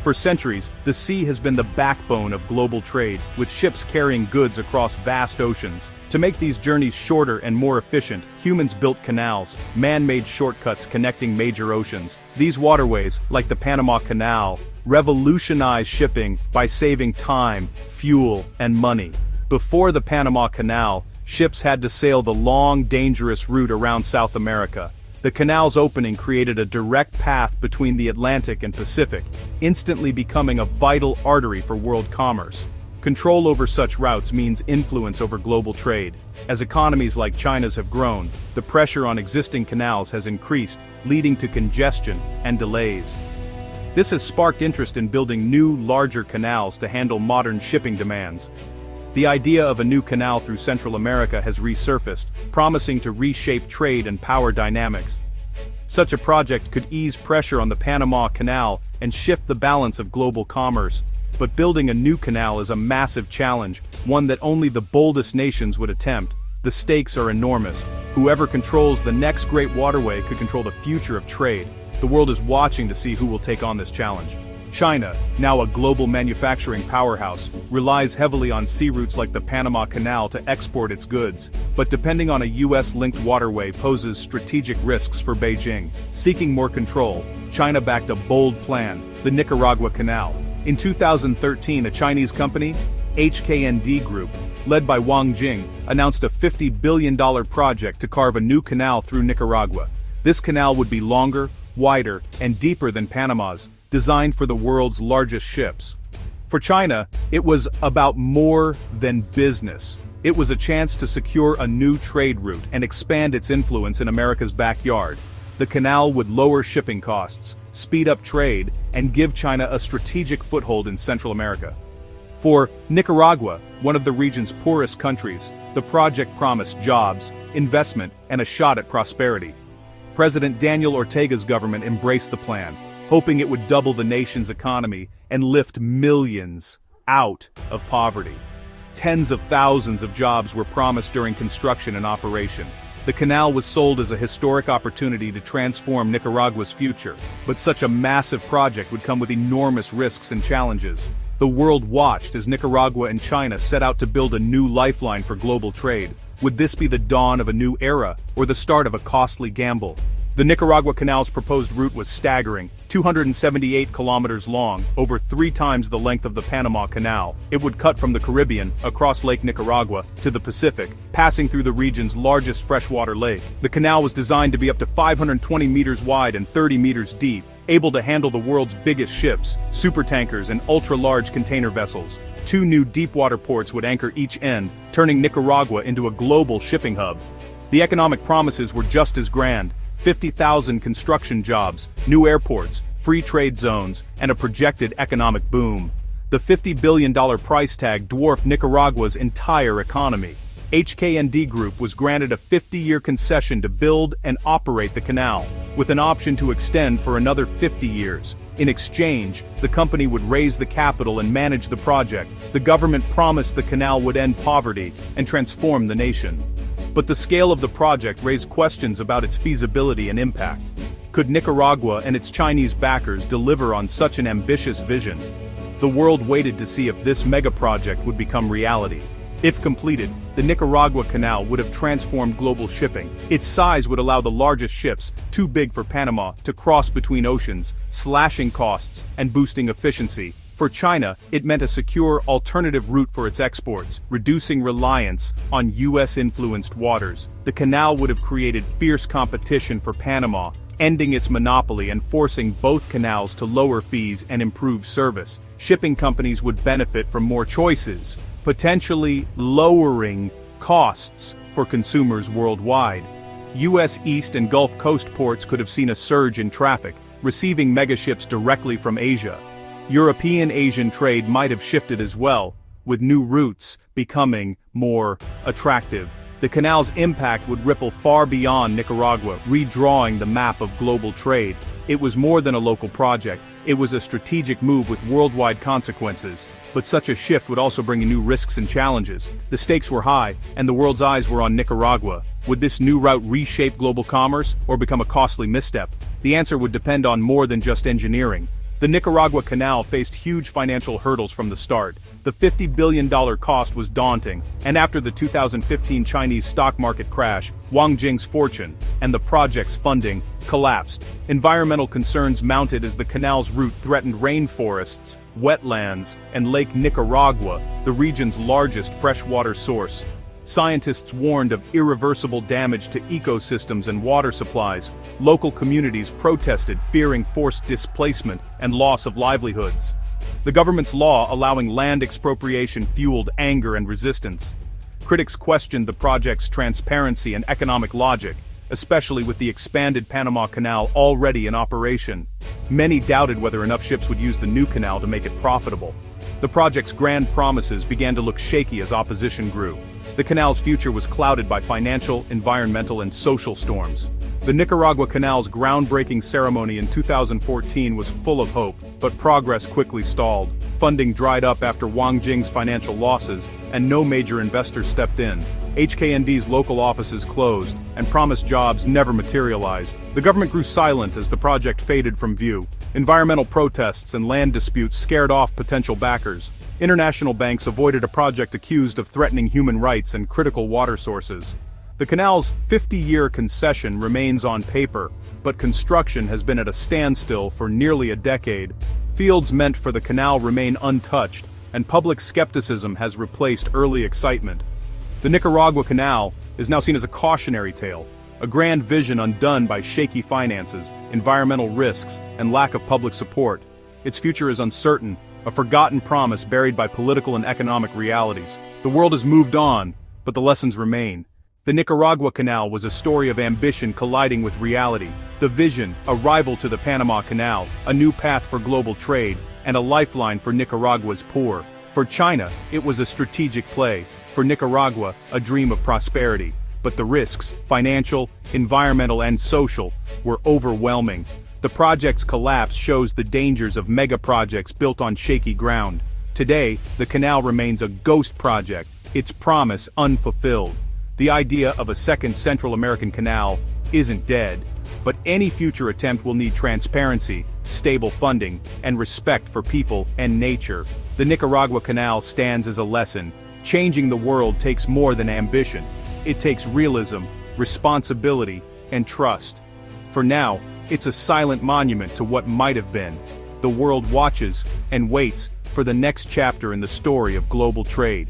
For centuries, the sea has been the backbone of global trade, with ships carrying goods across vast oceans. To make these journeys shorter and more efficient, humans built canals, man-made shortcuts connecting major oceans. These waterways, like the Panama Canal, revolutionized shipping by saving time, fuel, and money. Before the Panama Canal, ships had to sail the long, dangerous route around South America. The canal's opening created a direct path between the Atlantic and Pacific, instantly becoming a vital artery for world commerce. Control over such routes means influence over global trade. As economies like China's have grown, the pressure on existing canals has increased, leading to congestion and delays. This has sparked interest in building new, larger canals to handle modern shipping demands. The idea of a new canal through Central America has resurfaced, promising to reshape trade and power dynamics. Such a project could ease pressure on the Panama Canal and shift the balance of global commerce. But building a new canal is a massive challenge, one that only the boldest nations would attempt. The stakes are enormous. Whoever controls the next great waterway could control the future of trade. The world is watching to see who will take on this challenge. China, now a global manufacturing powerhouse, relies heavily on sea routes like the Panama Canal to export its goods, but depending on a US-linked waterway poses strategic risks for Beijing. Seeking more control, China backed a bold plan, the Nicaragua Canal. In 2013, a Chinese company, HKND Group, led by Wang Jing, announced a $50 billion project to carve a new canal through Nicaragua. This canal would be longer, wider, and deeper than Panama's, designed for the world's largest ships. For China, it was about more than business. It was a chance to secure a new trade route and expand its influence in America's backyard. The canal would lower shipping costs, speed up trade, and give China a strategic foothold in Central America. For Nicaragua, one of the region's poorest countries, the project promised jobs, investment, and a shot at prosperity. President Daniel Ortega's government embraced the plan, hoping it would double the nation's economy and lift millions out of poverty. Tens of thousands of jobs were promised during construction and operation. The canal was sold as a historic opportunity to transform Nicaragua's future, but such a massive project would come with enormous risks and challenges. The world watched as Nicaragua and China set out to build a new lifeline for global trade. Would this be the dawn of a new era, or the start of a costly gamble? The Nicaragua Canal's proposed route was staggering, 278 kilometers long, over 3 times the length of the Panama Canal. It would cut from the Caribbean, across Lake Nicaragua, to the Pacific, passing through the region's largest freshwater lake. The canal was designed to be up to 520 meters wide and 30 meters deep, able to handle the world's biggest ships, supertankers, and ultra-large container vessels. 2 new deepwater ports would anchor each end, turning Nicaragua into a global shipping hub. The economic promises were just as grand. 50,000 construction jobs, new airports, free trade zones, and a projected economic boom. The $50 billion price tag dwarfed Nicaragua's entire economy. HKND Group was granted a 50-year concession to build and operate the canal, with an option to extend for another 50 years. In exchange, the company would raise the capital and manage the project. The government promised the canal would end poverty and transform the nation. But the scale of the project raised questions about its feasibility and impact. Could Nicaragua and its Chinese backers deliver on such an ambitious vision? The world waited to see if this mega-project would become reality. If completed, the Nicaragua Canal would have transformed global shipping. Its size would allow the largest ships, too big for Panama, to cross between oceans, slashing costs and boosting efficiency. For China, it meant a secure alternative route for its exports, reducing reliance on US-influenced waters. The canal would have created fierce competition for Panama, ending its monopoly and forcing both canals to lower fees and improve service. Shipping companies would benefit from more choices, potentially lowering costs for consumers worldwide. US East and Gulf Coast ports could have seen a surge in traffic, receiving megaships directly from Asia. European-Asian trade might have shifted as well, with new routes becoming more attractive. The canal's impact would ripple far beyond Nicaragua, redrawing the map of global trade. It was more than a local project, it was a strategic move with worldwide consequences. But such a shift would also bring new risks and challenges. The stakes were high, and the world's eyes were on Nicaragua. Would this new route reshape global commerce, or become a costly misstep? The answer would depend on more than just engineering. The Nicaragua Canal faced huge financial hurdles from the start. The $50 billion cost was daunting, and after the 2015 Chinese stock market crash, Wang Jing's fortune and the project's funding collapsed. Environmental concerns mounted as the canal's route threatened rainforests, wetlands, and Lake Nicaragua, the region's largest freshwater source. Scientists warned of irreversible damage to ecosystems and water supplies. Local communities protested, fearing forced displacement and loss of livelihoods. The government's law allowing land expropriation fueled anger and resistance. Critics questioned the project's transparency and economic logic, especially with the expanded Panama Canal already in operation. Many doubted whether enough ships would use the new canal to make it profitable. The project's grand promises began to look shaky as opposition grew. The canal's future was clouded by financial, environmental, and social storms. The Nicaragua Canal's groundbreaking ceremony in 2014 was full of hope, but progress quickly stalled. Funding dried up after Wang Jing's financial losses, and no major investors stepped in. HKND's local offices closed, and promised jobs never materialized. The government grew silent as the project faded from view. Environmental protests and land disputes scared off potential backers. International banks avoided a project accused of threatening human rights and critical water sources. The canal's 50-year concession remains on paper, but construction has been at a standstill for nearly a decade. Fields meant for the canal remain untouched, and public skepticism has replaced early excitement. The Nicaragua Canal is now seen as a cautionary tale, a grand vision undone by shaky finances, environmental risks, and lack of public support. Its future is uncertain, a forgotten promise buried by political and economic realities. The world has moved on, but the lessons remain. The Nicaragua Canal was a story of ambition colliding with reality. The vision, a rival to the Panama Canal, a new path for global trade, and a lifeline for Nicaragua's poor. For China, it was a strategic play. For Nicaragua, a dream of prosperity. But the risks, financial, environmental, and social, were overwhelming. The project's collapse shows the dangers of mega-projects built on shaky ground. Today, the canal remains a ghost project, its promise unfulfilled. The idea of a second Central American canal isn't dead, but any future attempt will need transparency, stable funding, and respect for people and nature. The Nicaragua Canal stands as a lesson. Changing the world takes more than ambition. It takes realism, responsibility, and trust. For now, it's a silent monument to what might have been. The world watches and waits for the next chapter in the story of global trade.